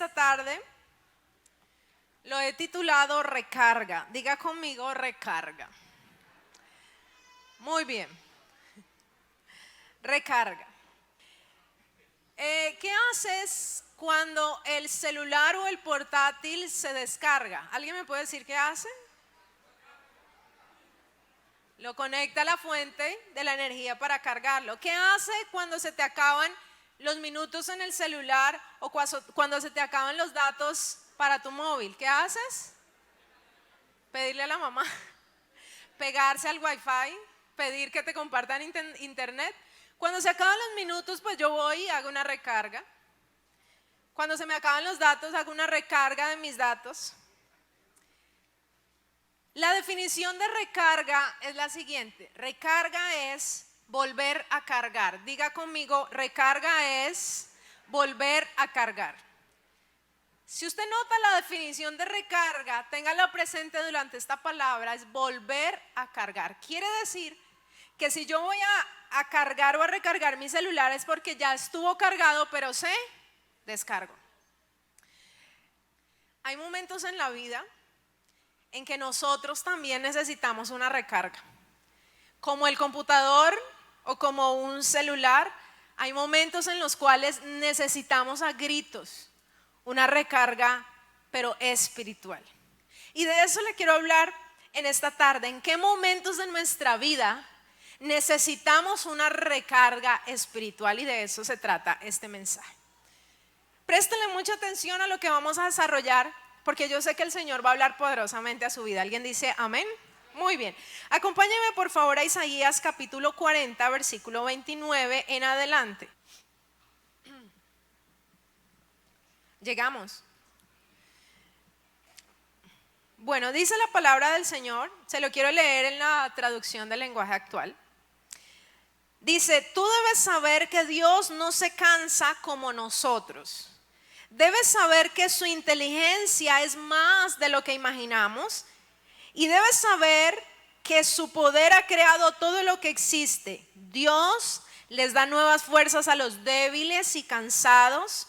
esta tarde lo he titulado Recarga. Diga conmigo, recarga. Muy bien, recarga. ¿Qué haces cuando el celular o el portátil se descarga? ¿Alguien me puede decir qué hace? Lo conecta a la fuente de la energía para cargarlo. ¿Qué hace cuando se te acaban los minutos en el celular o cuando se te acaban los datos para tu móvil? ¿Qué haces? Pedirle a la mamá, pegarse al wifi, pedir que te compartan internet. Cuando se acaban los minutos, pues yo voy y hago una recarga. Cuando se me acaban los datos, hago una recarga de mis datos. La definición de recarga es la siguiente: recarga es volver a cargar. Diga conmigo, recarga es volver a cargar. Si usted nota la definición de recarga, téngala presente durante esta palabra, es volver a cargar. Quiere decir que si yo voy a cargar o a recargar mi celular es porque ya estuvo cargado, pero se descargó. Hay momentos en la vida en que nosotros también necesitamos una recarga. Como el computador o como un celular, hay momentos en los cuales necesitamos a gritos una recarga, pero espiritual. Y de eso le quiero hablar en esta tarde. ¿En qué momentos de nuestra vida necesitamos una recarga espiritual? Y de eso se trata este mensaje. Préstele mucha atención a lo que vamos a desarrollar, porque yo sé que el Señor va a hablar poderosamente a su vida. ¿Alguien dice amén? Muy bien. Acompáñeme por favor a Isaías capítulo 40, versículo 29 en adelante. Llegamos. Bueno, dice la palabra del Señor, se lo quiero leer en la traducción del lenguaje actual. Dice: tú debes saber que Dios no se cansa como nosotros. Debes saber que su inteligencia es más de lo que imaginamos. Y debes saber que su poder ha creado todo lo que existe. Dios les da nuevas fuerzas a los débiles y cansados.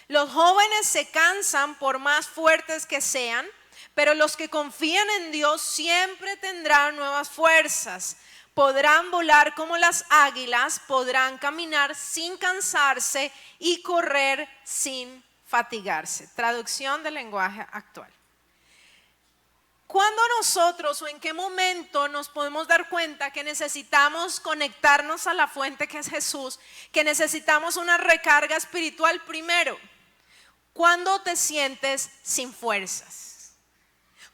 Los jóvenes se cansan por más fuertes que sean, pero los que confían en Dios siempre tendrán nuevas fuerzas. Podrán volar como las águilas, podrán caminar sin cansarse y correr sin fatigarse. Traducción del lenguaje actual. ¿Cuándo nosotros o en qué momento nos podemos dar cuenta que necesitamos conectarnos a la fuente que es Jesús, que necesitamos una recarga espiritual? Primero, cuando te sientes sin fuerzas.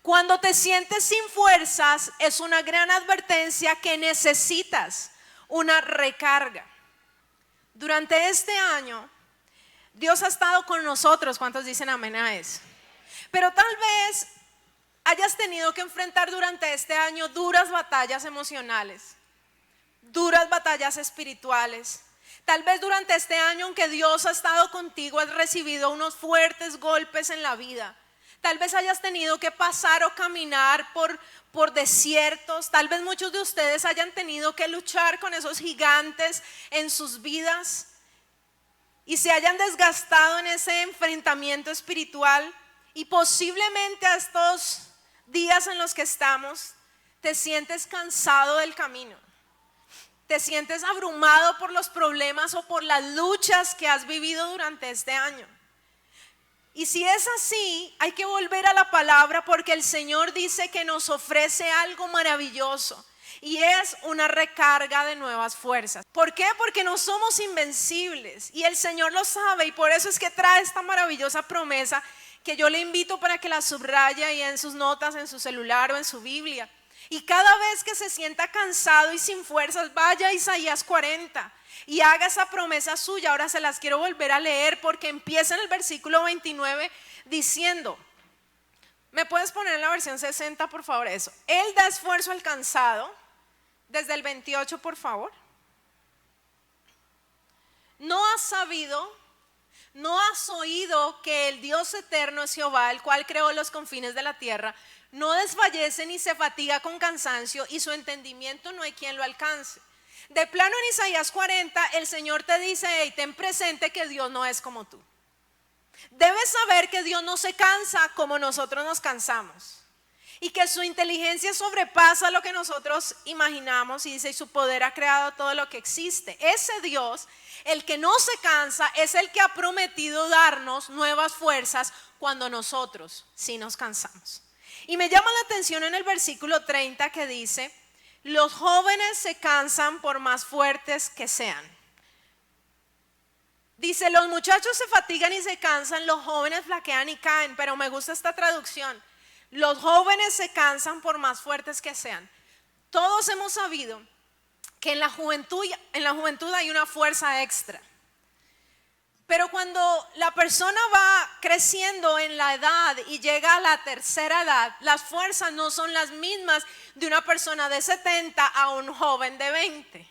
Cuando te sientes sin fuerzas es una gran advertencia que necesitas una recarga. Durante este año Dios ha estado con nosotros. ¿Cuántos dicen amén a eso? Pero tal vez hayas tenido que enfrentar durante este año duras batallas emocionales, duras batallas espirituales. Tal vez durante este año, aunque Dios ha estado contigo, has recibido unos fuertes golpes en la vida. Tal vez hayas tenido que pasar o caminar por desiertos. Tal vez muchos de ustedes hayan tenido que luchar con esos gigantes en sus vidas y se hayan desgastado en ese enfrentamiento espiritual. Y posiblemente a estos días en los que estamos te sientes cansado del camino. Te sientes abrumado por los problemas o por las luchas que has vivido durante este año. Y si es así, hay que volver a la palabra, porque el Señor dice que nos ofrece algo maravilloso y es una recarga de nuevas fuerzas. ¿Por qué? Porque no somos invencibles y el Señor lo sabe, y por eso es que trae esta maravillosa promesa que yo le invito para que la subraye ahí en sus notas, en su celular o en su Biblia. Y cada vez que se sienta cansado y sin fuerzas, vaya a Isaías 40 y haga esa promesa suya. Ahora se las quiero volver a leer porque empieza en el versículo 29 diciendo, ¿me puedes poner en la versión 60 por favor eso? Él da esfuerzo al cansado, desde el 28 por favor. ¿No has oído que el Dios eterno es Jehová, el cual creó los confines de la tierra? No desfallece ni se fatiga con cansancio, y su entendimiento no hay quien lo alcance. De plano en Isaías 40 el Señor te dice: hey, ten presente que Dios no es como tú. Debes saber que Dios no se cansa como nosotros nos cansamos. Y que su inteligencia sobrepasa lo que nosotros imaginamos, y dice, y su poder ha creado todo lo que existe. Ese Dios, el que no se cansa, es el que ha prometido darnos nuevas fuerzas cuando nosotros sí nos cansamos. Y me llama la atención en el versículo 30 que dice, los jóvenes se cansan por más fuertes que sean. Dice, los muchachos se fatigan y se cansan, los jóvenes flaquean y caen, pero me gusta esta traducción. Los jóvenes se cansan por más fuertes que sean. Todos hemos sabido que en la juventud hay una fuerza extra. Pero cuando la persona va creciendo en la edad y llega a la tercera edad, las fuerzas no son las mismas de una persona de 70 a un joven de 20.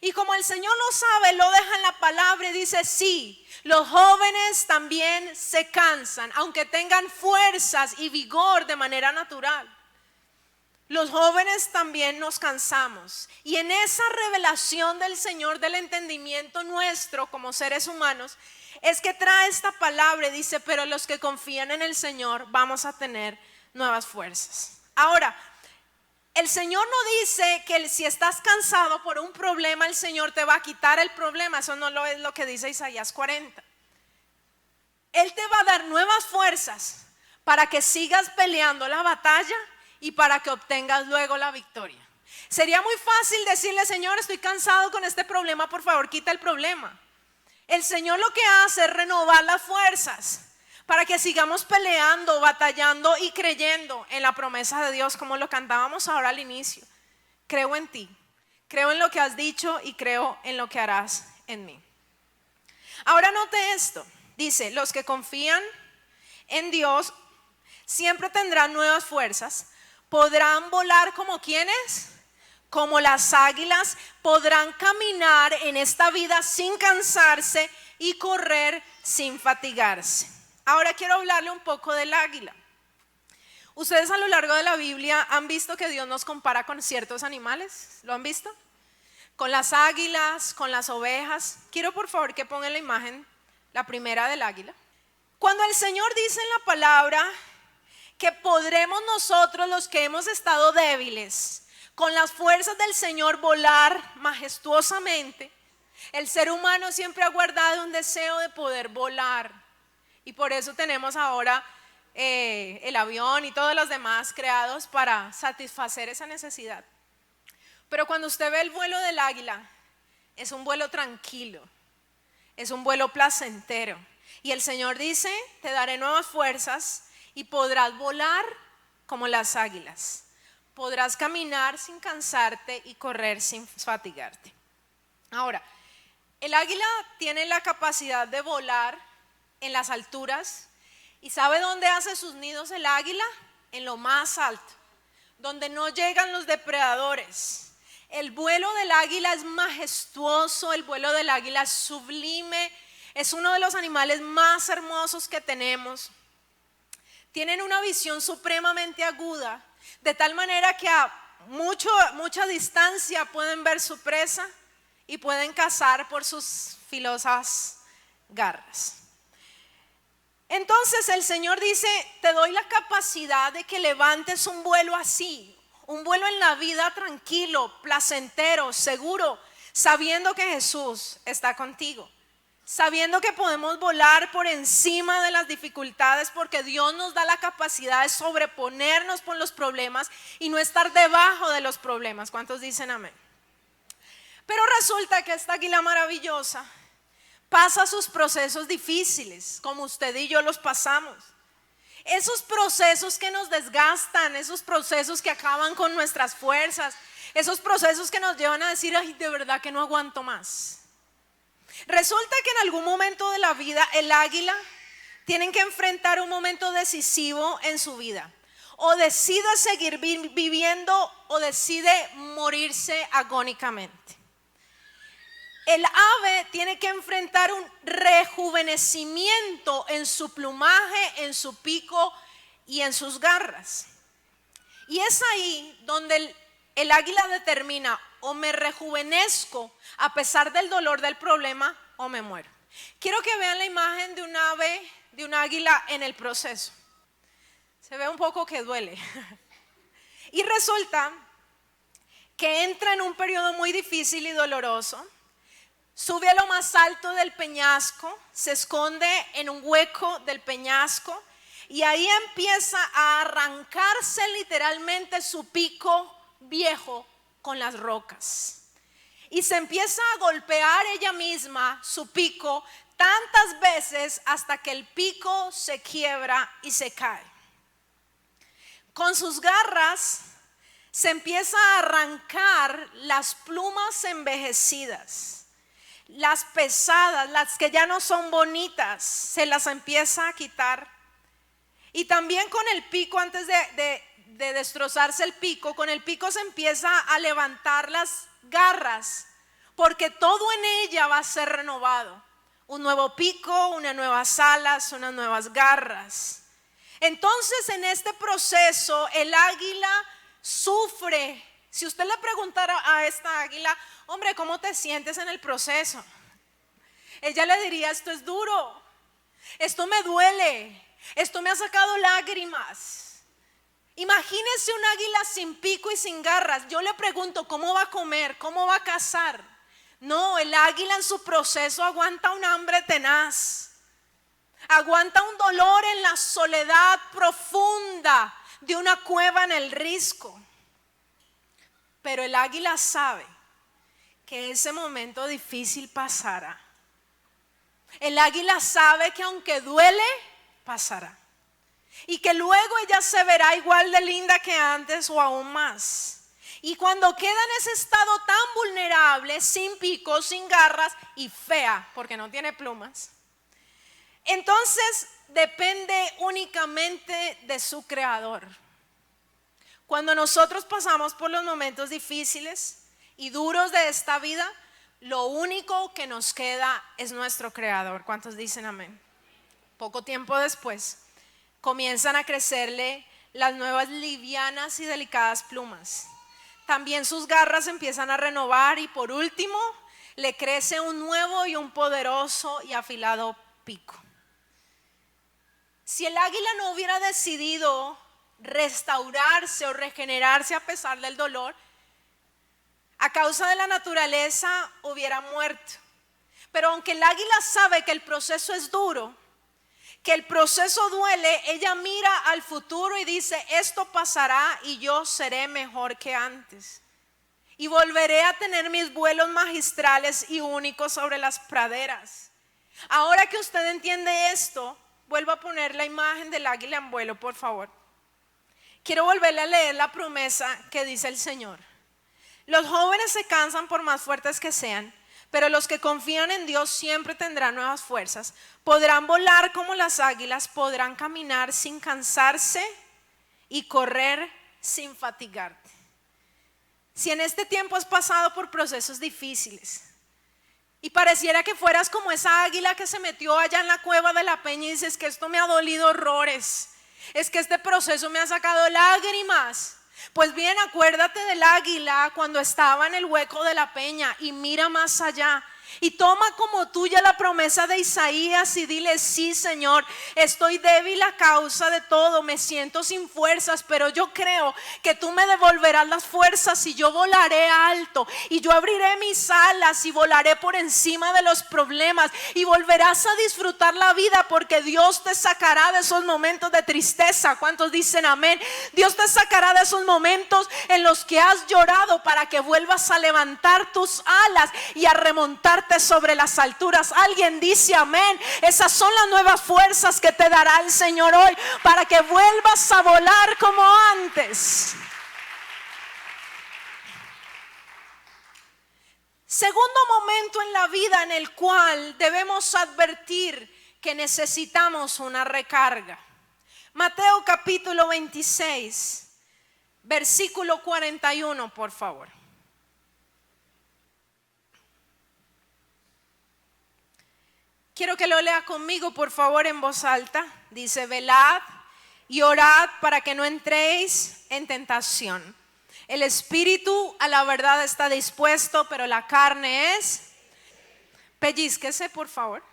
Y como el Señor lo sabe, lo deja en la palabra y dice, sí, los jóvenes también se cansan, aunque tengan fuerzas y vigor de manera natural. Los jóvenes también nos cansamos. Y en esa revelación del Señor del entendimiento nuestro como seres humanos, es que trae esta palabra y dice, pero los que confían en el Señor vamos a tener nuevas fuerzas. Ahora, el Señor no dice que si estás cansado por un problema, el Señor te va a quitar el problema. Eso no es lo que dice Isaías 40. Él te va a dar nuevas fuerzas para que sigas peleando la batalla y para que obtengas luego la victoria. Sería muy fácil decirle, Señor, estoy cansado con este problema, por favor, quita el problema. El Señor lo que hace es renovar las fuerzas para que sigamos peleando, batallando y creyendo en la promesa de Dios, como lo cantábamos ahora al inicio. Creo en ti, creo en lo que has dicho y creo en lo que harás en mí. Ahora note esto, dice, los que confían en Dios siempre tendrán nuevas fuerzas, podrán volar como quienes, como las águilas, podrán caminar en esta vida sin cansarse y correr sin fatigarse. Ahora quiero hablarle un poco del águila. Ustedes a lo largo de la Biblia han visto que Dios nos compara con ciertos animales. ¿Lo han visto? Con las águilas, con las ovejas. Quiero por favor que pongan la imagen, la primera del águila. Cuando el Señor dice en la palabra que podremos nosotros, los que hemos estado débiles, con las fuerzas del Señor volar majestuosamente, el ser humano siempre ha guardado un deseo de poder volar. Y por eso tenemos ahora el avión y todos los demás creados para satisfacer esa necesidad. Pero cuando usted ve el vuelo del águila, es un vuelo tranquilo, es un vuelo placentero. Y el Señor dice, te daré nuevas fuerzas y podrás volar como las águilas. Podrás caminar sin cansarte y correr sin fatigarte. Ahora, el águila tiene la capacidad de volar en las alturas. ¿Y sabe dónde hace sus nidos el águila? En lo más alto, donde no llegan los depredadores. El vuelo del águila es majestuoso, el vuelo del águila es sublime, es uno de los animales más hermosos que tenemos. Tienen una visión supremamente aguda, de tal manera que a mucha distancia pueden ver su presa y pueden cazar por sus filosas garras. Entonces el Señor dice, te doy la capacidad de que levantes un vuelo así, un vuelo en la vida tranquilo, placentero, seguro, sabiendo que Jesús está contigo, sabiendo que podemos volar por encima de las dificultades porque Dios nos da la capacidad de sobreponernos por los problemas y no estar debajo de los problemas. ¿Cuántos dicen amén? Pero resulta que esta águila maravillosa pasa sus procesos difíciles, como usted y yo los pasamos. Esos procesos que nos desgastan, esos procesos que acaban con nuestras fuerzas, esos procesos que nos llevan a decir, ay, de verdad que no aguanto más. Resulta que en algún momento de la vida el águila tiene que enfrentar un momento decisivo en su vida. O decide seguir viviendo o decide morirse agónicamente. El ave tiene que enfrentar un rejuvenecimiento en su plumaje, en su pico y en sus garras. Y es ahí donde el águila determina, o me rejuvenezco a pesar del dolor del problema o me muero. Quiero que vean la imagen de un ave, de un águila en el proceso. Se ve un poco que duele. Y resulta que entra en un periodo muy difícil y doloroso. Sube a lo más alto del peñasco, se esconde en un hueco del peñasco y ahí empieza a arrancarse literalmente su pico viejo con las rocas. Y se empieza a golpear ella misma su pico tantas veces hasta que el pico se quiebra y se cae. Con sus garras se empieza a arrancar las plumas envejecidas, las pesadas, las que ya no son bonitas, se las empieza a quitar. Y también con el pico, antes de destrozarse el pico, con el pico se empieza a levantar las garras, porque todo en ella va a ser renovado. Un nuevo pico, unas nuevas alas, unas nuevas garras. Entonces en este proceso el águila sufre. Si usted le preguntara a esta águila, hombre, ¿cómo te sientes en el proceso? Ella le diría, esto es duro, esto me duele, esto me ha sacado lágrimas. Imagínese un águila sin pico y sin garras. Yo le pregunto, ¿cómo va a comer? ¿Cómo va a cazar? No, el águila en su proceso aguanta un hambre tenaz. Aguanta un dolor en la soledad profunda de una cueva en el risco. Pero el águila sabe que ese momento difícil pasará. El águila sabe que aunque duele, pasará. Y que luego ella se verá igual de linda que antes o aún más. Y cuando queda en ese estado tan vulnerable, sin pico, sin garras y fea, porque no tiene plumas, entonces depende únicamente de su creador. Cuando nosotros pasamos por los momentos difíciles y duros de esta vida, lo único que nos queda es nuestro creador. ¿Cuántos dicen amén? Poco tiempo después comienzan a crecerle las nuevas livianas y delicadas plumas. También sus garras empiezan a renovar y por último le crece un nuevo y un poderoso y afilado pico. Si el águila no hubiera decidido restaurarse o regenerarse a pesar del dolor, a causa de la naturaleza hubiera muerto. Pero aunque el águila sabe que el proceso es duro, que el proceso duele, ella mira al futuro y dice, esto pasará y yo seré mejor que antes. Y volveré a tener mis vuelos magistrales y únicos sobre las praderas. Ahora que usted entiende esto, vuelvo a poner la imagen del águila en vuelo, por favor. Quiero volverle a leer la promesa que dice el Señor. Los jóvenes se cansan por más fuertes que sean, pero los que confían en Dios siempre tendrán nuevas fuerzas. Podrán volar como las águilas, podrán caminar sin cansarse y correr sin fatigarte. Si en este tiempo has pasado por procesos difíciles y pareciera que fueras como esa águila que se metió allá en la cueva de la peña y dices que esto me ha dolido horrores, es que este proceso me ha sacado lágrimas. Pues bien, acuérdate del águila cuando estaba en el hueco de la peña y mira más allá. Y toma como tuya la promesa de Isaías y dile, sí Señor, estoy débil a causa de todo, me siento sin fuerzas, pero yo creo que tú me devolverás las fuerzas y yo volaré alto y yo abriré mis alas y volaré por encima de los problemas y volverás a disfrutar la vida porque Dios te sacará de esos momentos de tristeza. ¿Cuántos dicen amén? Dios te sacará de esos momentos en los que has llorado para que vuelvas a levantar tus alas y a remontar sobre las alturas. Alguien dice amén. Esas son las nuevas fuerzas que te dará el Señor hoy para que vuelvas a volar como antes. Segundo momento en la vida en el cual debemos advertir que necesitamos una recarga. Mateo capítulo 26, versículo 41, por favor. Quiero que lo lea conmigo, por favor, en voz alta. Dice, velad y orad para que no entréis en tentación. El espíritu a la verdad está dispuesto, pero la carne es... Pellizquese, por favor.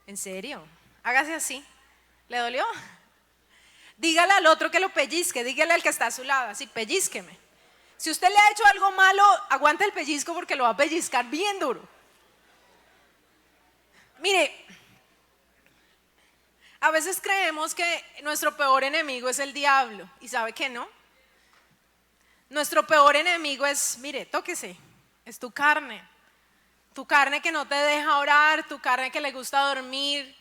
¿En serio? Hágase así. ¿Le dolió? Dígale al otro que lo pellizque, dígale al que está a su lado, así, pellizqueme. Si usted le ha hecho algo malo, aguante el pellizco porque lo va a pellizcar bien duro. Mire, a veces creemos que nuestro peor enemigo es el diablo y sabe que no. Nuestro peor enemigo es, mire, tóquese, es tu carne que no te deja orar, tu carne que le gusta dormir,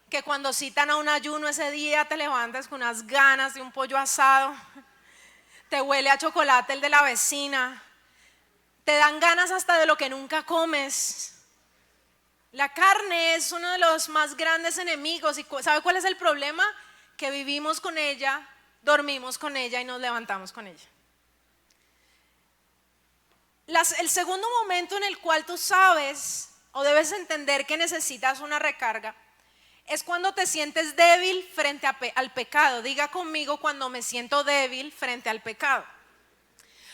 que cuando citan a un ayuno ese día te levantas con unas ganas de un pollo asado, te huele a chocolate el de la vecina, te dan ganas hasta de lo que nunca comes. La carne es uno de los más grandes enemigos y ¿sabe cuál es el problema? Que vivimos con ella, dormimos con ella y nos levantamos con ella. El segundo momento en el cual tú sabes o debes entender que necesitas una recarga es cuando te sientes débil frente al pecado. Diga conmigo, cuando me siento débil frente al pecado.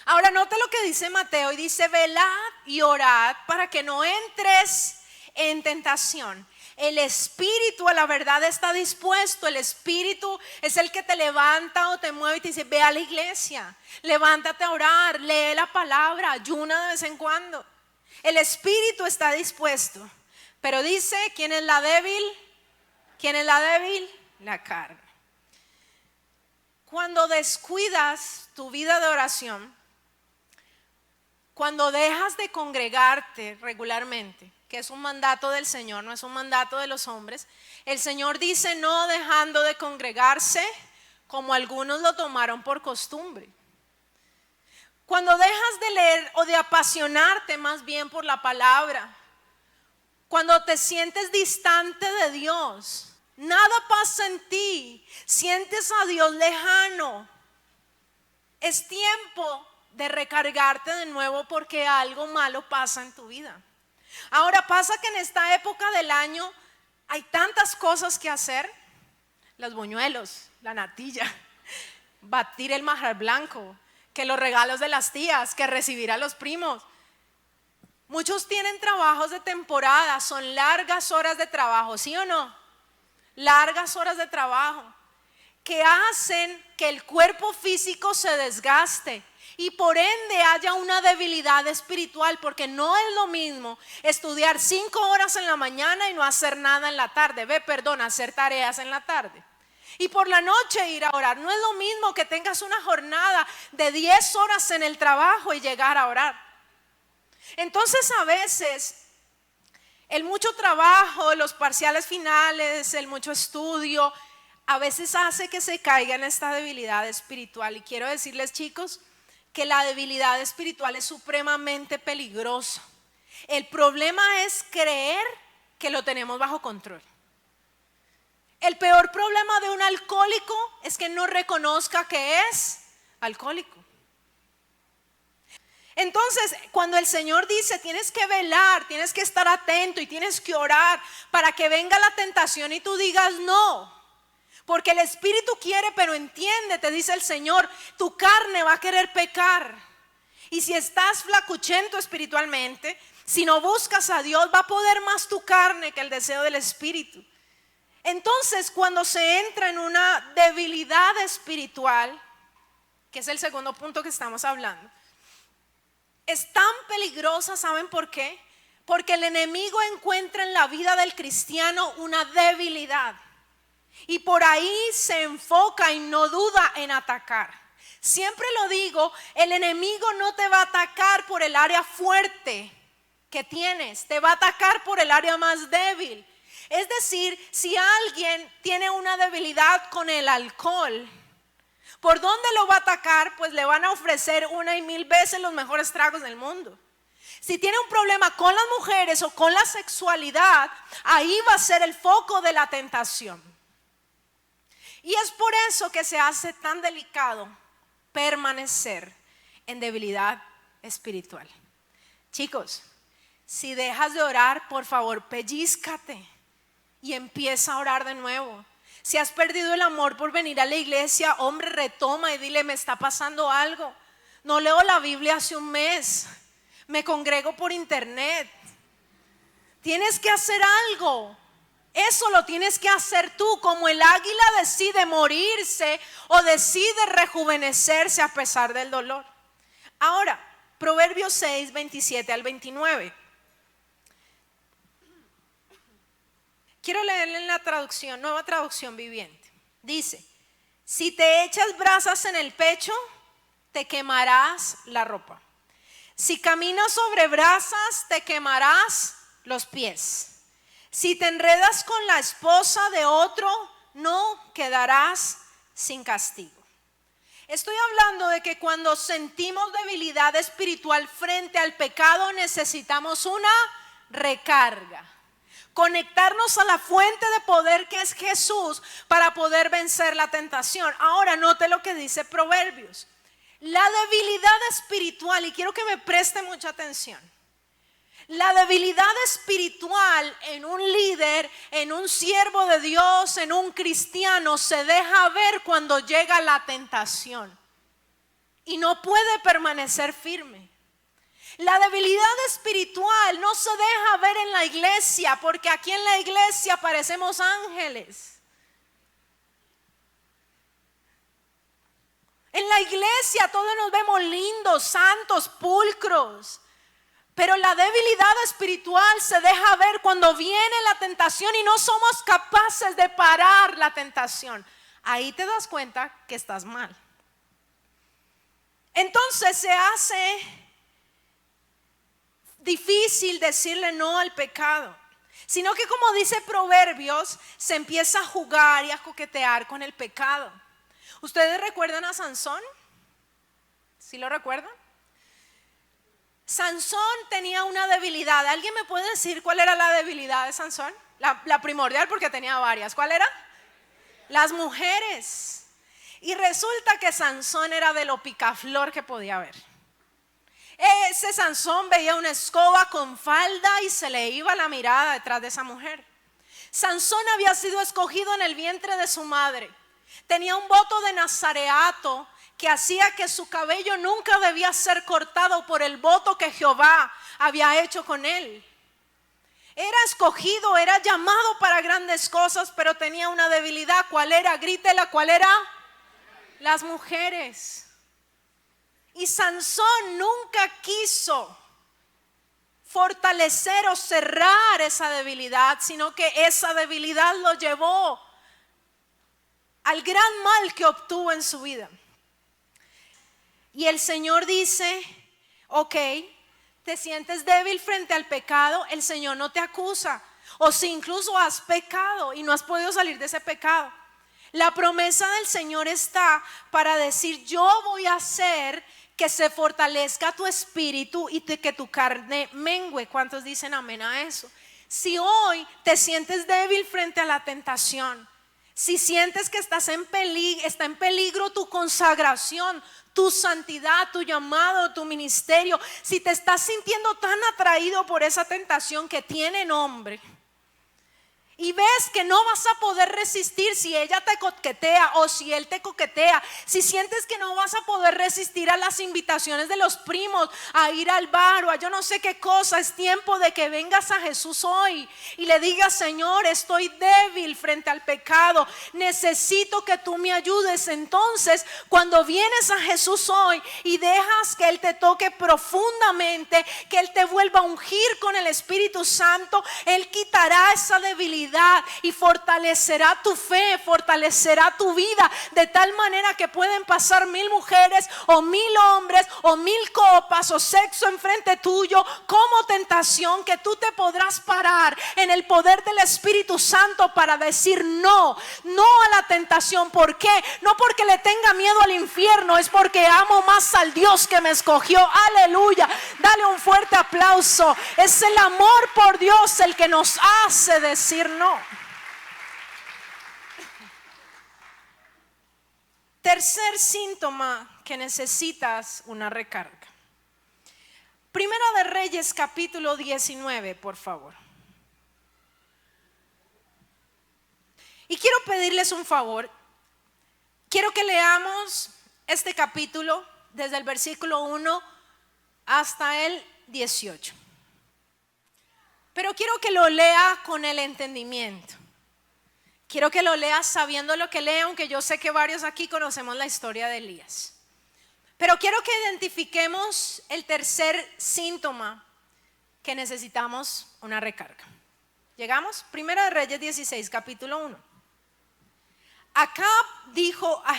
Ahora note lo que dice Mateo y dice: velad y orad para que no entres en tentación. El espíritu a la verdad está dispuesto. El espíritu es el que te levanta o te mueve y te dice: ve a la iglesia, levántate a orar, lee la palabra, ayuna de vez en cuando. El espíritu está dispuesto, pero dice: ¿quién es la débil? ¿Quién es la débil? La carne. Cuando descuidas tu vida de oración, cuando dejas de congregarte regularmente, que es un mandato del Señor, no es un mandato de los hombres, el Señor dice: no dejando de congregarse como algunos lo tomaron por costumbre. Cuando dejas de leer o de apasionarte más bien por la palabra, cuando te sientes distante de Dios, nada pasa en ti, sientes a Dios lejano, es tiempo de recargarte de nuevo porque algo malo pasa en tu vida. Ahora pasa que en esta época del año hay tantas cosas que hacer: los buñuelos, la natilla, batir el manjar blanco, que los regalos de las tías, que recibir a los primos. Muchos tienen trabajos de temporada, son largas horas de trabajo, ¿sí o no? Largas horas de trabajo que hacen que el cuerpo físico se desgaste y por ende haya una debilidad espiritual, porque no es lo mismo estudiar 5 horas en la mañana y no hacer nada en la tarde, hacer tareas en la tarde. Y por la noche ir a orar. No es lo mismo que tengas una jornada de 10 horas en el trabajo y llegar a orar. Entonces a veces el mucho trabajo, los parciales finales, el mucho estudio, a veces hace que se caiga en esta debilidad espiritual. Y quiero decirles, chicos, que la debilidad espiritual es supremamente peligrosa. El problema es creer que lo tenemos bajo control. El peor problema de un alcohólico es que no reconozca que es alcohólico. Entonces, cuando el Señor dice: tienes que velar, tienes que estar atento y tienes que orar para que venga la tentación y tú digas no, porque el espíritu quiere, pero entiende, te dice el Señor, tu carne va a querer pecar. Y si estás flacuchento espiritualmente, si no buscas a Dios, va a poder más tu carne que el deseo del espíritu. Entonces, cuando se entra en una debilidad espiritual, que es el segundo punto que estamos hablando, es tan peligrosa. ¿Saben por qué? Porque el enemigo encuentra en la vida del cristiano una debilidad y por ahí se enfoca y no duda en atacar. Siempre lo digo, el enemigo no te va a atacar por el área fuerte que tienes, te va a atacar por el área más débil. Es decir, si alguien tiene una debilidad con el alcohol, ¿por dónde lo va a atacar? Pues le van a ofrecer 1 y 1000 veces los mejores tragos del mundo. Si tiene un problema con las mujeres o con la sexualidad, ahí va a ser el foco de la tentación. Y es por eso que se hace tan delicado permanecer en debilidad espiritual. Chicos, si dejas de orar, por favor, pellízcate y empieza a orar de nuevo. Si has perdido el amor por venir a la iglesia, hombre, retoma y dile: me está pasando algo. No leo la Biblia hace un mes, me congrego por internet. Tienes que hacer algo. Eso lo tienes que hacer tú, como el águila decide morirse o decide rejuvenecerse a pesar del dolor. Ahora, Proverbios 6, 27 al 29. Quiero leerle en la traducción, Nueva Traducción Viviente. Dice: si te echas brasas en el pecho, te quemarás la ropa. Si caminas sobre brasas, te quemarás los pies. Si te enredas con la esposa de otro, no quedarás sin castigo. Estoy hablando de que cuando sentimos debilidad espiritual frente al pecado, necesitamos una recarga. Conectarnos a la fuente de poder que es Jesús para poder vencer la tentación. Ahora note lo que dice Proverbios. La debilidad espiritual, y quiero que me preste mucha atención. La debilidad espiritual en un líder, en un siervo de Dios, en un cristiano, se deja ver cuando llega la tentación y no puede permanecer firme. La debilidad espiritual no se deja ver en la iglesia, porque aquí en la iglesia parecemos ángeles. En la iglesia todos nos vemos lindos, santos, pulcros. Pero la debilidad espiritual se deja ver cuando viene la tentación y no somos capaces de parar la tentación. Ahí te das cuenta que estás mal. Entonces se hace difícil decirle no al pecado, sino que, como dice Proverbios, se empieza a jugar y a coquetear con el pecado. ¿Ustedes recuerdan a Sansón? ¿Sí lo recuerdan? Sansón tenía una debilidad. ¿Alguien me puede decir cuál era la debilidad de Sansón? La primordial, porque tenía varias. ¿Cuál era? Las mujeres. Y resulta que Sansón era de lo picaflor que podía haber. Ese Sansón veía una escoba con falda y se le iba la mirada detrás de esa mujer. Sansón había sido escogido en el vientre de su madre. Tenía un voto de nazareato que hacía que su cabello nunca debía ser cortado por el voto que Jehová había hecho con él. Era escogido, era llamado para grandes cosas, pero tenía una debilidad. ¿Cuál era? Grítela, ¿cuál era? Las mujeres. Y Sansón nunca quiso fortalecer o cerrar esa debilidad, sino que esa debilidad lo llevó al gran mal que obtuvo en su vida. Y el Señor dice: ok, te sientes débil frente al pecado, el Señor no te acusa. O si incluso has pecado y no has podido salir de ese pecado, la promesa del Señor está para decir: yo voy a hacer que se fortalezca tu espíritu y que tu carne mengue. ¿Cuántos dicen amén a eso? Si hoy te sientes débil frente a la tentación, si sientes que está en peligro tu consagración, tu santidad, tu llamado, tu ministerio, si te estás sintiendo tan atraído por esa tentación que tiene nombre, y ves que no vas a poder resistir si ella te coquetea o si él te coquetea, si sientes que no vas a poder resistir a las invitaciones de los primos a ir al bar o a yo no sé qué cosa, es tiempo de que vengas a Jesús hoy y le digas: Señor, estoy débil frente al pecado, necesito que tú me ayudes. Entonces, cuando vienes a Jesús hoy y dejas que Él te toque profundamente, que Él te vuelva a ungir con el Espíritu Santo, Él quitará esa debilidad y fortalecerá tu fe, fortalecerá tu vida, de tal manera que pueden pasar 1000 mujeres o 1000 hombres o 1000 copas o sexo enfrente tuyo como tentación, que tú te podrás parar en el poder del Espíritu Santo para decir no a la tentación. ¿Por qué? No porque le tenga miedo al infierno, es porque amo más al Dios que me escogió. Aleluya, dale un fuerte aplauso. Es el amor por Dios el que nos hace decir no. Tercer síntoma que necesitas una recarga. Primera de Reyes capítulo 19, por favor. Y quiero pedirles un favor. Quiero que leamos este capítulo desde el versículo 1 hasta el 18. Pero quiero que lo lea con el entendimiento. Quiero que lo lea sabiendo lo que lee, aunque yo sé que varios aquí conocemos la historia de Elías. Pero quiero que identifiquemos el tercer síntoma que necesitamos una recarga. ¿Llegamos? Primera de Reyes 16, capítulo 1. Acab dio a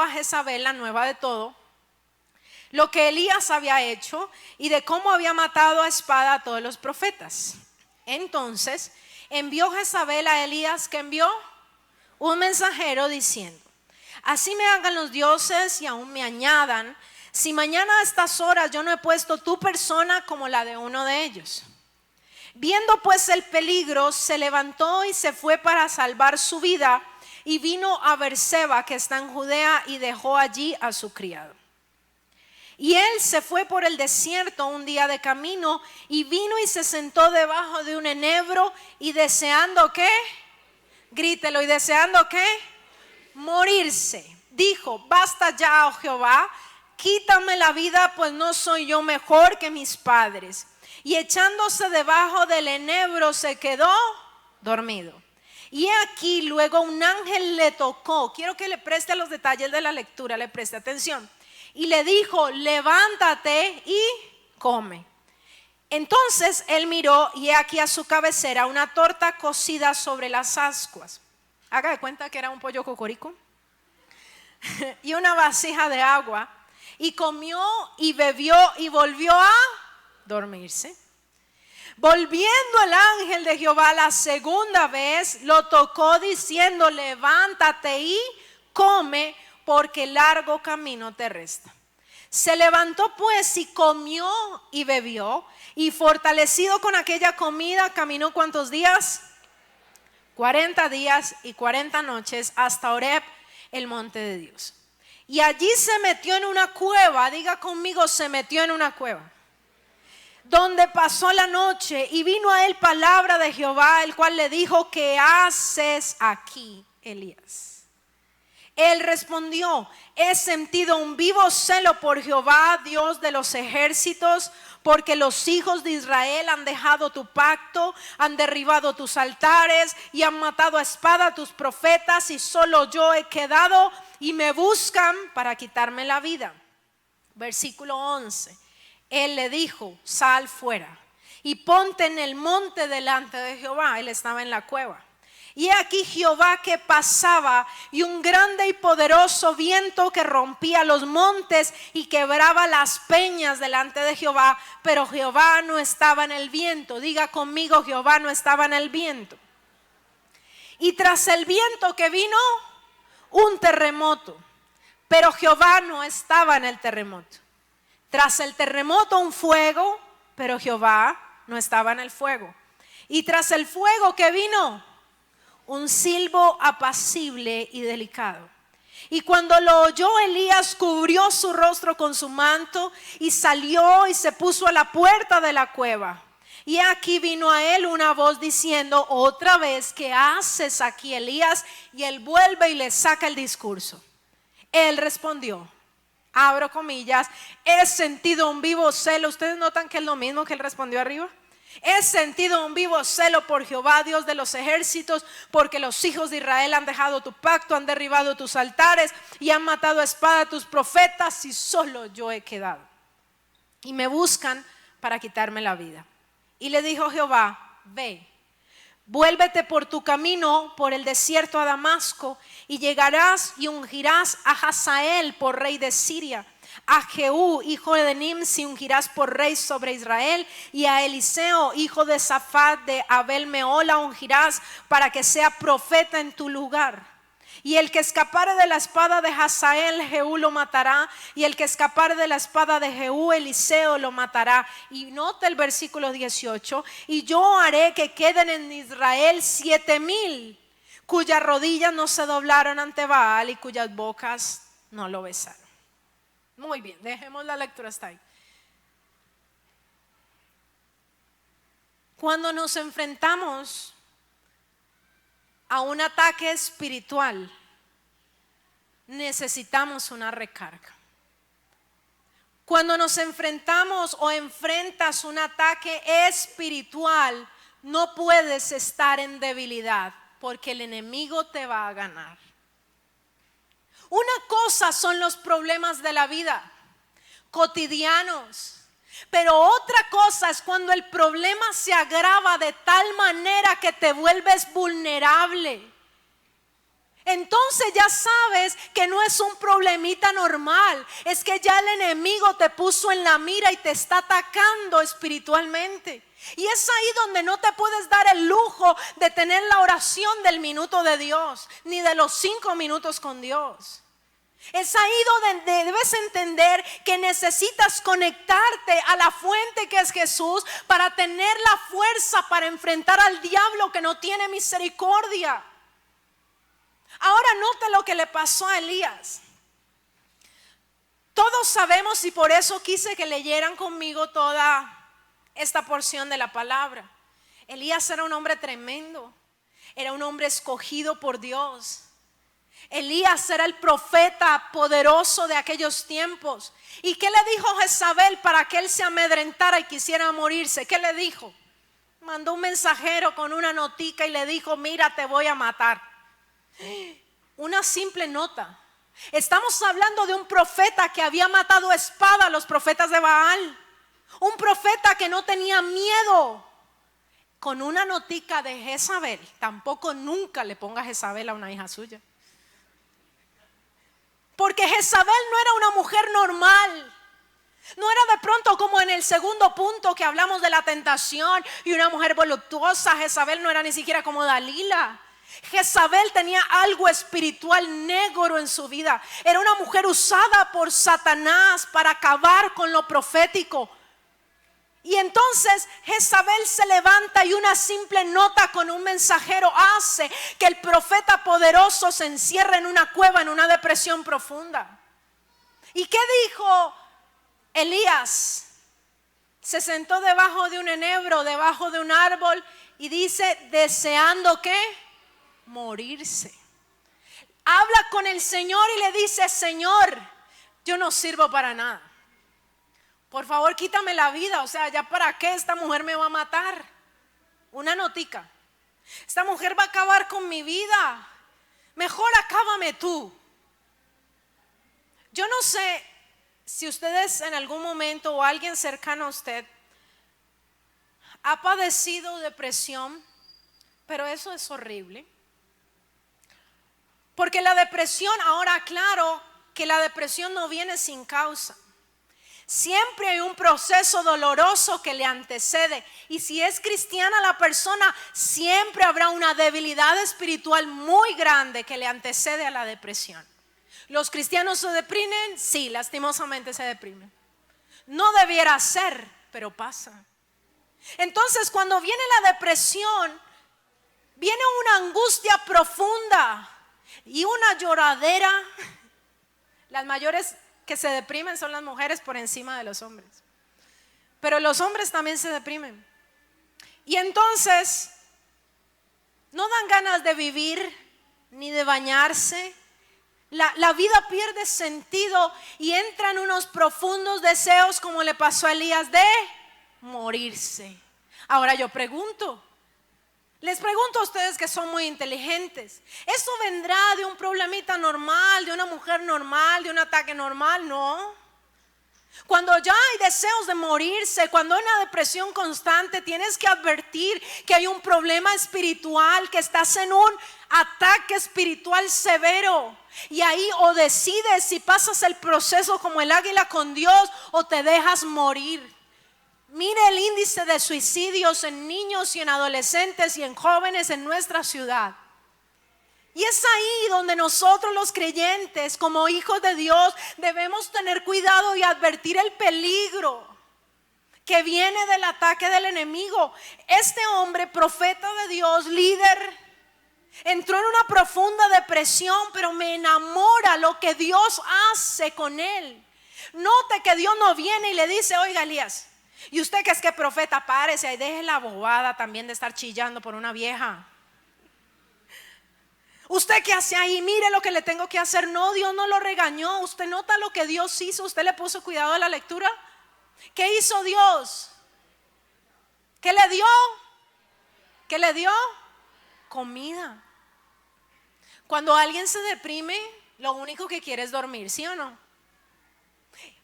Jezabel la nueva de todo lo que Elías había hecho y de cómo había matado a espada a todos los profetas. Entonces envió Jezabel a Elías, que envió un mensajero diciendo: así me hagan los dioses y aún me añadan, si mañana a estas horas yo no he puesto tu persona como la de uno de ellos. Viendo pues el peligro, se levantó y se fue para salvar su vida, y vino a Berseba, que está en Judea, y dejó allí a su criado. Y él se fue por el desierto un día de camino, y vino y se sentó debajo de un enebro, y deseando ¿qué? Grítelo, y deseando ¿qué? Morirse. Dijo: basta ya, oh Jehová, quítame la vida, pues no soy yo mejor que mis padres. Y echándose debajo del enebro se quedó dormido. Y aquí luego un ángel le tocó. Quiero que le preste a los detalles de la lectura, le preste atención. Y le dijo: levántate y come. Entonces él miró, y he aquí a su cabecera una torta cocida sobre las ascuas. Haga de cuenta que era un pollo cocorico. Y una vasija de agua. Y comió y bebió y volvió a dormirse. Volviendo el ángel de Jehová la segunda vez, lo tocó diciendo: levántate y come, porque largo camino te resta. Se levantó pues y comió y bebió, y fortalecido con aquella comida caminó ¿cuántos días? 40 días y 40 noches hasta Horeb, el monte de Dios. Y allí se metió en una cueva. Diga conmigo: se metió en una cueva, donde pasó la noche. Y vino a él palabra de Jehová, el cual le dijo: ¿qué haces aquí, Elías? Él respondió: he sentido un vivo celo por Jehová, Dios de los ejércitos, porque los hijos de Israel han dejado tu pacto, han derribado tus altares y han matado a espada a tus profetas, y solo yo he quedado, y me buscan para quitarme la vida. Versículo 11. Él le dijo: sal fuera y ponte en el monte delante de Jehová. Él estaba en la cueva. Y he aquí Jehová que pasaba, y un grande y poderoso viento que rompía los montes y quebraba las peñas delante de Jehová, pero Jehová no estaba en el viento. Diga conmigo: Jehová no estaba en el viento. Y tras el viento que vino, un terremoto, pero Jehová no estaba en el terremoto. Tras el terremoto, un fuego, pero Jehová no estaba en el fuego. Y tras el fuego que vino, un silbo apacible y delicado. Y cuando lo oyó, Elías cubrió su rostro con su manto y salió y se puso a la puerta de la cueva. Y aquí vino a él una voz diciendo: otra vez, ¿qué haces aquí, Elías? Y él vuelve y le saca el discurso. Él respondió, abro comillas: he sentido un vivo celo. Ustedes notan que es lo mismo que él respondió arriba. He sentido un vivo celo por Jehová, Dios de los ejércitos, porque los hijos de Israel han dejado tu pacto, han derribado tus altares y han matado a espada a tus profetas, y solo yo he quedado. Y me buscan para quitarme la vida. Y le dijo Jehová: ve, vuélvete por tu camino por el desierto a Damasco, y llegarás y ungirás a Hazael por rey de Siria. A Jehú, hijo de Nimsi, ungirás por rey sobre Israel, y a Eliseo, hijo de Safat de Abel Meola, ungirás para que sea profeta en tu lugar. Y el que escapare de la espada de Hazael, Jehú lo matará, y el que escapare de la espada de Jehú, Eliseo lo matará. Y nota el versículo 18: y yo haré que queden en Israel 7,000 cuyas rodillas no se doblaron ante Baal y cuyas bocas no lo besaron. Muy bien, dejemos la lectura hasta ahí. Cuando nos enfrentamos a un ataque espiritual, necesitamos una recarga. Cuando nos enfrentamos o enfrentas un ataque espiritual, no puedes estar en debilidad porque el enemigo te va a ganar. Una cosa son los problemas de la vida cotidianos, pero otra cosa es cuando el problema se agrava de tal manera que te vuelves vulnerable. Entonces ya sabes que no es un problemita normal, es que ya el enemigo te puso en la mira y te está atacando espiritualmente. Y es ahí donde no te puedes dar el lujo de tener la oración del minuto de Dios, ni de los 5 minutos con Dios. Es ahí donde debes entender que necesitas conectarte a la fuente que es Jesús para tener la fuerza para enfrentar al diablo que no tiene misericordia. Ahora note lo que le pasó a Elías. Todos sabemos, y por eso quise que leyeran conmigo toda esta porción de la palabra. Elías era un hombre tremendo, era un hombre escogido por Dios. Elías era el profeta poderoso de aquellos tiempos. ¿Y qué le dijo Jezabel para que él se amedrentara y quisiera morirse? ¿Qué le dijo? Mandó un mensajero con una notica y le dijo: mira, te voy a matar. Una simple nota. Estamos hablando de un profeta que había matado a espada a los profetas de Baal. Un profeta que no tenía miedo. Con una notica de Jezabel. Tampoco nunca le ponga Jezabel a una hija suya. Porque Jezabel no era una mujer normal. No era de pronto como en el segundo punto que hablamos de la tentación y una mujer voluptuosa. Jezabel no era ni siquiera como Dalila. Jezabel tenía algo espiritual negro en su vida. Era una mujer usada por Satanás para acabar con lo profético. Y entonces Jezabel se levanta y una simple nota con un mensajero hace que el profeta poderoso se encierre en una cueva, en una depresión profunda. ¿Y qué dijo Elías? Se sentó debajo de un enebro, debajo de un árbol, y dice: deseando ¿qué? Morirse. Habla con el Señor y le dice: Señor, yo no sirvo para nada. Por favor, quítame la vida. O sea, ¿ya para qué esta mujer me va a matar? Una notica. Esta mujer va a acabar con mi vida. Mejor acábame tú. Yo no sé si ustedes en algún momento o alguien cercano a usted ha padecido depresión, pero eso es horrible. Porque la depresión, ahora aclaro que la depresión no viene sin causa. Siempre hay un proceso doloroso que le antecede. Y si es cristiana la persona, siempre habrá una debilidad espiritual muy grande que le antecede a la depresión. ¿Los cristianos se deprimen? Sí, lastimosamente se deprimen. No debiera ser, pero pasa. Entonces, cuando viene la depresión, viene una angustia profunda y una lloradera. Las mayores que se deprimen son las mujeres por encima de los hombres. Pero los hombres también se deprimen. Y entonces no dan ganas de vivir ni de bañarse. La vida pierde sentido y entran unos profundos deseos, como le pasó a Elías, de morirse. Ahora yo les pregunto a ustedes que son muy inteligentes, ¿eso vendrá de un problemita normal, de una mujer normal, de un ataque normal? No. Cuando ya hay deseos de morirse, cuando hay una depresión constante, tienes que advertir que hay un problema espiritual, que estás en un ataque espiritual severo. Y ahí o decides si pasas el proceso como el águila con Dios o te dejas morir. Mire el índice de suicidios en niños y en adolescentes y en jóvenes en nuestra ciudad. Y es ahí donde nosotros los creyentes, como hijos de Dios, debemos tener cuidado y advertir el peligro que viene del ataque del enemigo. Este hombre, profeta de Dios, líder, entró en una profunda depresión, pero me enamora lo que Dios hace con él. Note que Dios no viene y le dice: oiga, Elías, y usted que es que profeta, párese y deje la bobada también de estar chillando por una vieja. ¿Usted qué hace ahí? Mire lo que le tengo que hacer. No, Dios no lo regañó. ¿Usted nota lo que Dios hizo? ¿Usted le puso cuidado a la lectura? ¿Qué hizo Dios? ¿Qué le dio? ¿Qué le dio? Comida. Cuando alguien se deprime, lo único que quiere es dormir, ¿sí o no?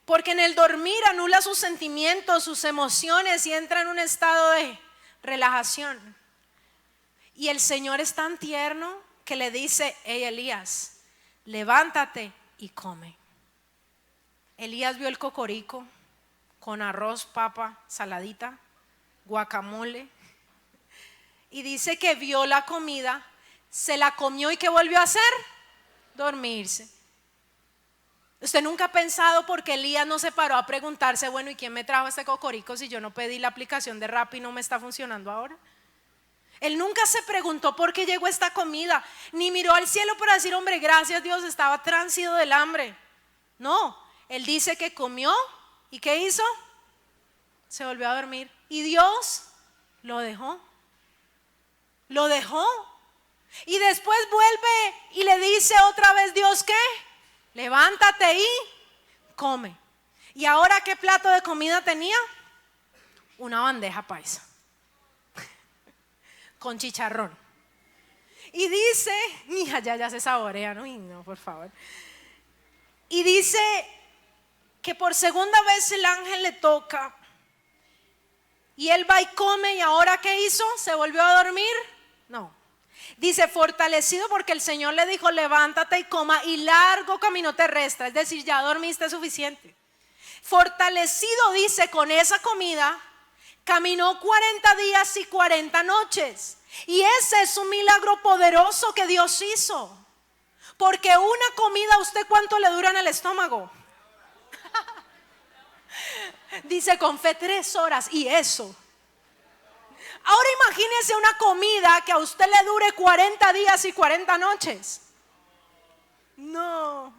Porque en el dormir anula sus sentimientos, sus emociones y entra en un estado de relajación. Y el Señor es tan tierno que le dice: hey Elías, levántate y come. Elías vio el cocorico con arroz, papa, saladita, guacamole, y dice que vio la comida, se la comió y ¿qué volvió a hacer? Dormirse. ¿Usted nunca ha pensado por qué Elías no se paró a preguntarse, bueno, ¿y quién me trajo este cocorico si yo no pedí la aplicación de Rappi y no me está funcionando ahora? Él nunca se preguntó por qué llegó esta comida, ni miró al cielo para decir, hombre, gracias Dios, estaba transido del hambre. No, él dice que comió y ¿qué hizo? Se volvió a dormir y Dios lo dejó. Lo dejó. Y después vuelve y le dice otra vez Dios, ¿qué? Levántate y come. ¿Y ahora qué plato de comida tenía? Una bandeja paisa con chicharrón. Y dice, mija, ya se saborea, ¿no? Y no, por favor. Y dice que por segunda vez el ángel le toca y él va y come. ¿Y ahora qué hizo? ¿Se volvió a dormir? No. Dice, fortalecido porque el Señor le dijo, levántate y coma, y largo camino terrestre, es decir, ya dormiste suficiente. Fortalecido, dice, con esa comida, caminó 40 días y 40 noches. Y ese es un milagro poderoso que Dios hizo. Porque una comida, ¿usted cuánto le dura en el estómago? Dice, con fe 3 horas, y eso. Ahora imagínese una comida que a usted le dure 40 días y 40 noches. No.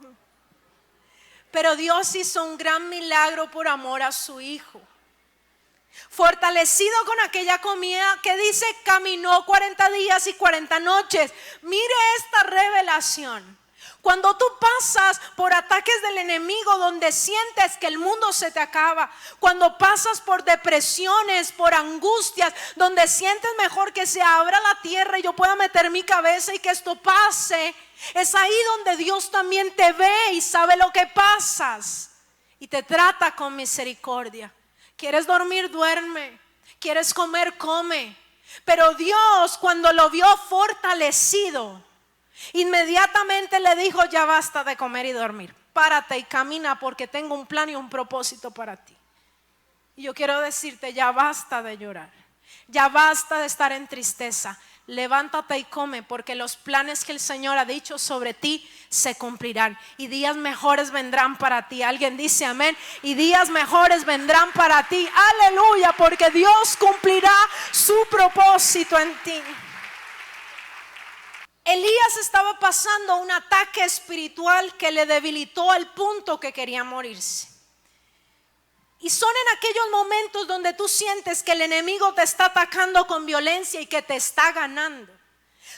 Pero Dios hizo un gran milagro por amor a su Hijo. Fortalecido con aquella comida que dice, caminó 40 días y 40 noches. Mire esta revelación. Cuando tú pasas por ataques del enemigo donde sientes que el mundo se te acaba, cuando pasas por depresiones, por angustias, donde sientes mejor que se abra la tierra y yo pueda meter mi cabeza y que esto pase, es ahí donde Dios también te ve y sabe lo que pasas y te trata con misericordia. ¿Quieres dormir? Duerme. ¿Quieres comer? Come. Pero Dios, cuando lo vio fortalecido, inmediatamente le dijo, ya basta de comer y dormir, párate y camina porque tengo un plan y un propósito para ti. Y yo quiero decirte, ya basta de llorar, ya basta de estar en tristeza, levántate y come porque los planes que el Señor ha dicho sobre ti se cumplirán y días mejores vendrán para ti. Alguien dice amén. Y días mejores vendrán para ti, aleluya, porque Dios cumplirá su propósito en ti. Elías estaba pasando un ataque espiritual que le debilitó al punto que quería morirse. Y son en aquellos momentos donde tú sientes que el enemigo te está atacando con violencia y que te está ganando.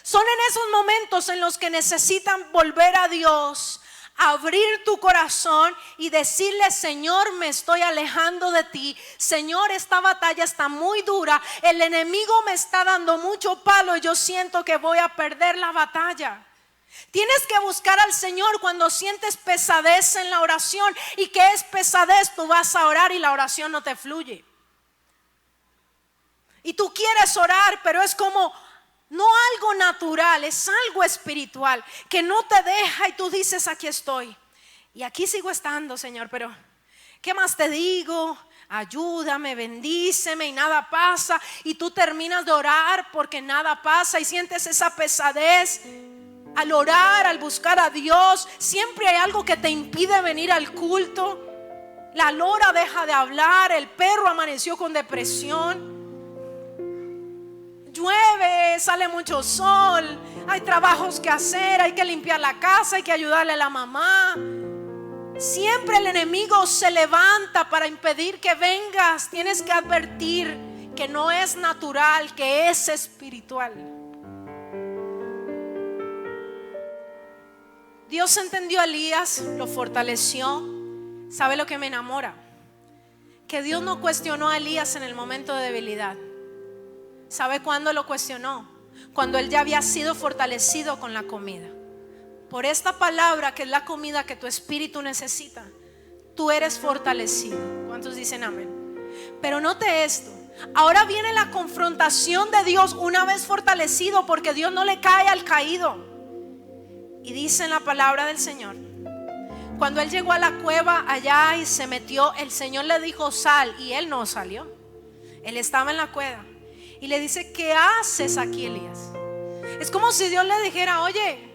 Son en esos momentos en los que necesitan volver a Dios, abrir tu corazón y decirle, Señor, me estoy alejando de ti. Señor, esta batalla está muy dura. El enemigo me está dando mucho palo y yo siento que voy a perder la batalla. Tienes que buscar al Señor cuando sientes pesadez en la oración. ¿Y qué es pesadez? Tú vas a orar y la oración no te fluye. Y tú quieres orar, pero es como no algo natural, es algo espiritual que no te deja y tú dices, aquí estoy. Y aquí sigo estando, Señor, pero ¿qué más te digo? Ayúdame, bendíceme y nada pasa. Y tú terminas de orar porque nada pasa y sientes esa pesadez. Al orar, al buscar a Dios, siempre hay algo que te impide venir al culto. La lora deja de hablar, el perro amaneció con depresión. Llueve, sale mucho sol, hay trabajos que hacer, hay que limpiar la casa, hay que ayudarle a la mamá. Siempre el enemigo se levanta para impedir que vengas. Tienes que advertir que no es natural, que es espiritual. Dios entendió a Elías, lo fortaleció. ¿Sabe lo que me enamora? Que Dios no cuestionó a Elías en el momento de debilidad. ¿Sabe cuándo lo cuestionó? Cuando él ya había sido fortalecido con la comida. Por esta palabra, que es la comida que tu espíritu necesita, tú eres fortalecido. ¿Cuántos dicen amén? Pero note esto. Ahora viene la confrontación de Dios una vez fortalecido, porque Dios no le cae al caído. Y dice en la palabra del Señor, cuando él llegó a la cueva allá y se metió, el Señor le dijo sal, y él no salió. Él estaba en la cueva y le dice, ¿qué haces aquí, Elías? Es como si Dios le dijera, oye,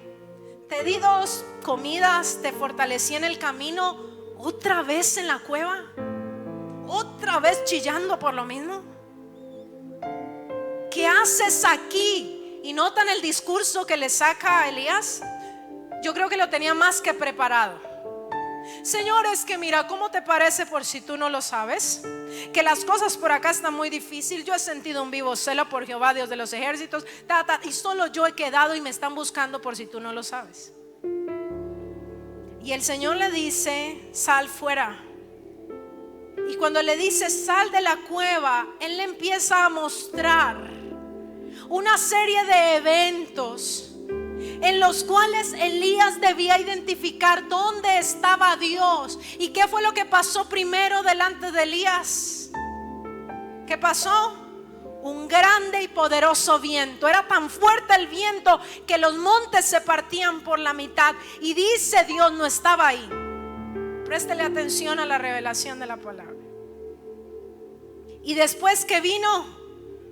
te di 2 comidas, te fortalecí en el camino, otra vez en la cueva, otra vez chillando por lo mismo. ¿Qué haces aquí? Y notan el discurso que le saca a Elías. Yo creo que lo tenía más que preparado. Señor, es que mira, ¿cómo te parece, por si tú no lo sabes, que las cosas por acá están muy difíciles? Yo he sentido un vivo celo por Jehová, Dios de los ejércitos, y solo yo he quedado y me están buscando, por si tú no lo sabes. Y el Señor le dice, sal fuera. Y cuando le dice sal de la cueva, Él le empieza a mostrar una serie de eventos en los cuales Elías debía identificar dónde estaba Dios. ¿Y qué fue lo que pasó primero delante de Elías? ¿Qué pasó? Un grande y poderoso viento. Era tan fuerte el viento que los montes se partían por la mitad. Y dice Dios no estaba ahí. Préstele atención a la revelación de la palabra. Y después que vino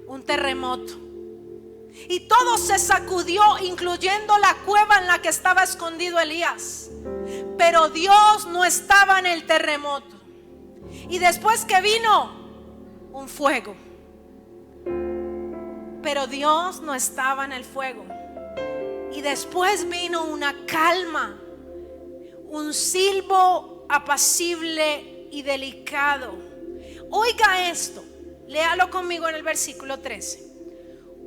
un terremoto, y todo se sacudió, incluyendo la cueva en la que estaba escondido Elías. Pero Dios no estaba en el terremoto. Y después que vino un fuego, pero Dios no estaba en el fuego. Y después vino una calma, un silbo apacible y delicado. Oiga esto, léalo conmigo en el versículo 13.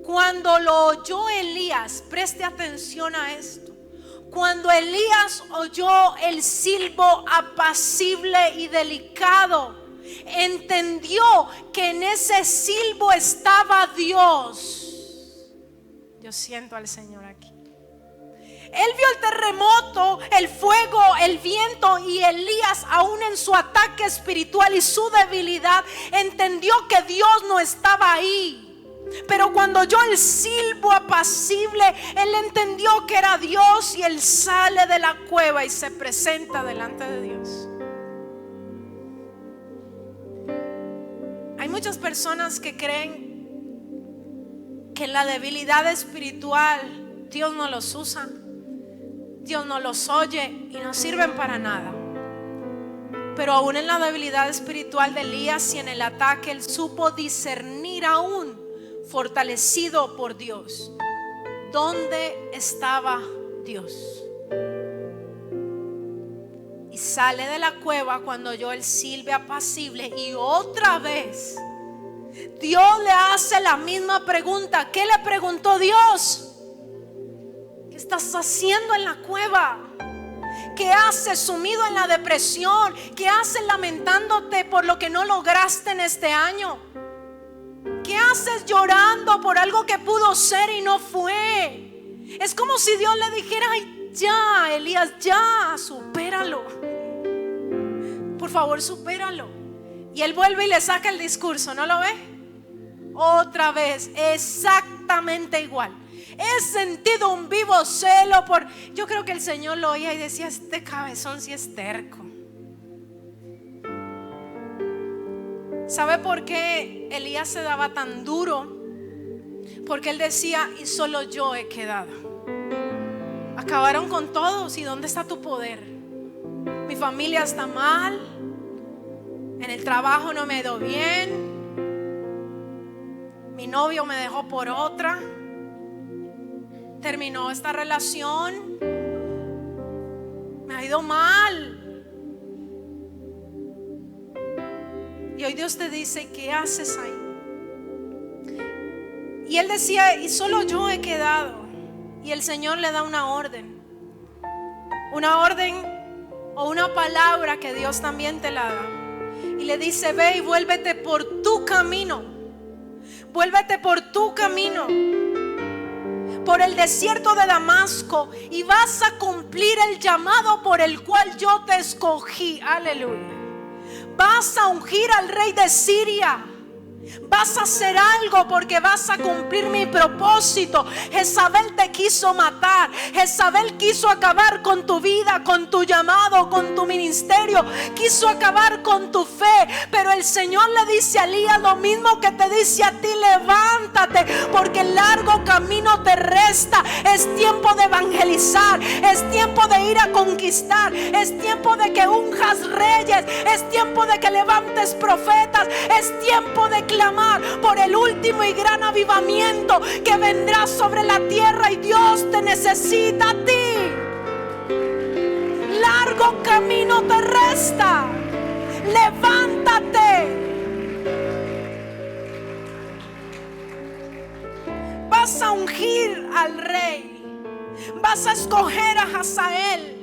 Cuando lo oyó Elías, preste atención a esto. Cuando Elías oyó el silbo apacible y delicado, entendió que en ese silbo estaba Dios. Yo siento al Señor aquí. Él vio el terremoto, el fuego, el viento, y Elías, aún en su ataque espiritual y su debilidad, entendió que Dios no estaba ahí. Pero cuando oyó el silbo apacible, él entendió que era Dios, y él sale de la cueva y se presenta delante de Dios. Hay muchas personas que creen que en la debilidad espiritual Dios no los usa, Dios no los oye y no sirven para nada. Pero aún en la debilidad espiritual de Elías y en el ataque, él supo discernir, aún fortalecido por Dios, ¿dónde estaba Dios? Y sale de la cueva cuando oyó el silbo apacible, y otra vez Dios le hace la misma pregunta. ¿Qué le preguntó Dios? ¿Qué estás haciendo en la cueva? ¿Qué haces sumido en la depresión? ¿Qué haces lamentándote por lo que no lograste en este año? ¿Qué haces llorando por algo que pudo ser y no fue? Es como si Dios le dijera, ay, ya, Elías, ya, supéralo. Por favor, supéralo. Y él vuelve y le saca el discurso, ¿no lo ve? Otra vez, exactamente igual. He sentido un vivo celo por... Yo creo que el Señor lo oía y decía, este cabezón sí es terco. ¿Sabe por qué Elías se daba tan duro? Porque él decía, y solo yo he quedado. Acabaron con todos, ¿y dónde está tu poder? Mi familia está mal, en el trabajo no me ha ido bien, mi novio me dejó por otra, terminó esta relación, me ha ido mal. Y hoy Dios te dice, ¿qué haces ahí? Y él decía, y solo yo he quedado. Y el Señor le da una orden una orden o una palabra que Dios también te la da. Y le dice: ve y vuélvete por tu camino. Vuélvete por tu camino, por el desierto de Damasco, y vas a cumplir el llamado por el cual yo te escogí. Aleluya. Vas a ungir al rey de Siria. Vas a hacer algo porque vas a cumplir mi propósito. Jezabel te quiso matar. Jezabel quiso acabar con tu vida, con tu llamado, con tu ministerio. Quiso acabar con tu fe. Pero el Señor le dice a Elías lo mismo que te dice a ti: levántate, porque el largo camino te resta. Es tiempo de evangelizar. Es tiempo de ir a conquistar. Es tiempo de que unjas reyes. Es tiempo de que levantes profetas. Es tiempo de clamar por el último y gran avivamiento que vendrá sobre la tierra, y Dios te necesita a ti. Largo camino te resta. Levántate. Vas a ungir al rey. Vas a escoger a Hazael,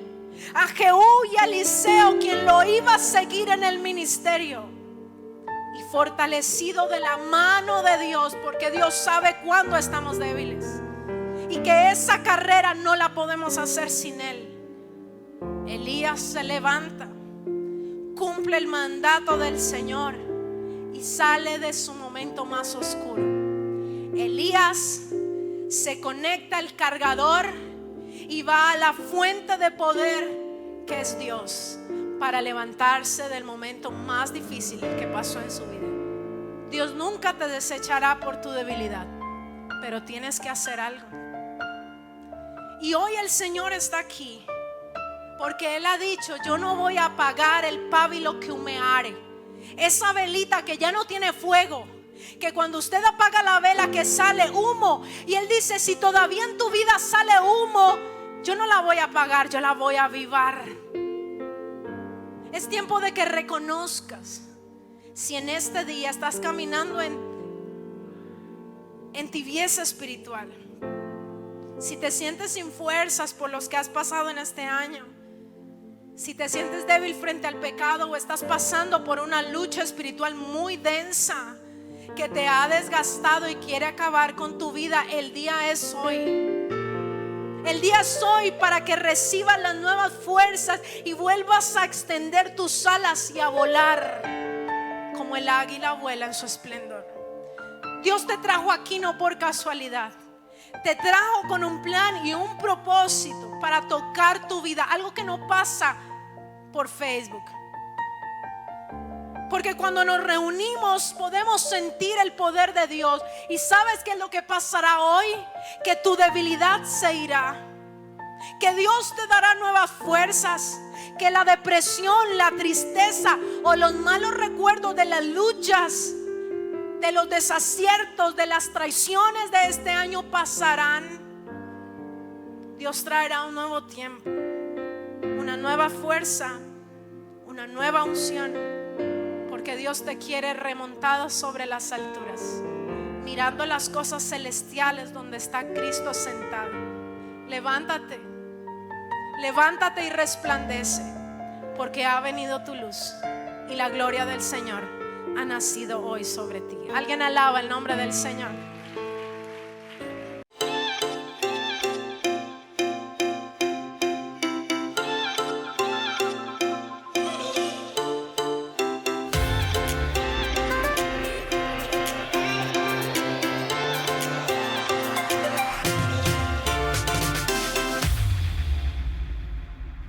a Jehú y a Eliseo, quien lo iba a seguir en el ministerio. Y fortalecido de la mano de Dios, porque Dios sabe cuándo estamos débiles y que esa carrera no la podemos hacer sin Él. Elías se levanta, cumple el mandato del Señor y sale de su momento más oscuro. Elías se conecta al cargador y va a la fuente de poder que es Dios, para levantarse del momento más difícil que pasó en su vida. Dios nunca te desechará por tu debilidad, pero tienes que hacer algo. Y hoy el Señor está aquí porque Él ha dicho: yo no voy a apagar el pábilo que humeare. Esa velita que ya no tiene fuego, que cuando usted apaga la vela que sale humo. Y Él dice: si todavía en tu vida sale humo, yo no la voy a apagar, yo la voy a avivar. Es tiempo de que reconozcas si en este día estás caminando en tibieza espiritual, si te sientes sin fuerzas por los que has pasado en este año, si te sientes débil frente al pecado o estás pasando por una lucha espiritual muy densa que te ha desgastado y quiere acabar con tu vida. El día es hoy. El día es hoy para que recibas las nuevas fuerzas y vuelvas a extender tus alas y a volar como el águila vuela en su esplendor. Dios te trajo aquí no por casualidad. Te trajo con un plan y un propósito para tocar tu vida. Algo que no pasa por Facebook. Porque cuando nos reunimos podemos sentir el poder de Dios. ¿Y sabes qué es lo que pasará hoy? Que tu debilidad se irá. Que Dios te dará nuevas fuerzas. Que la depresión, la tristeza o los malos recuerdos de las luchas, de los desaciertos, de las traiciones de este año pasarán. Dios traerá un nuevo tiempo, una nueva fuerza, una nueva unción. Porque Dios te quiere remontado sobre las alturas, mirando las cosas celestiales donde está Cristo sentado. Levántate, levántate y resplandece, porque ha venido tu luz y la gloria del Señor ha nacido hoy sobre ti. Alguien alaba el nombre del Señor.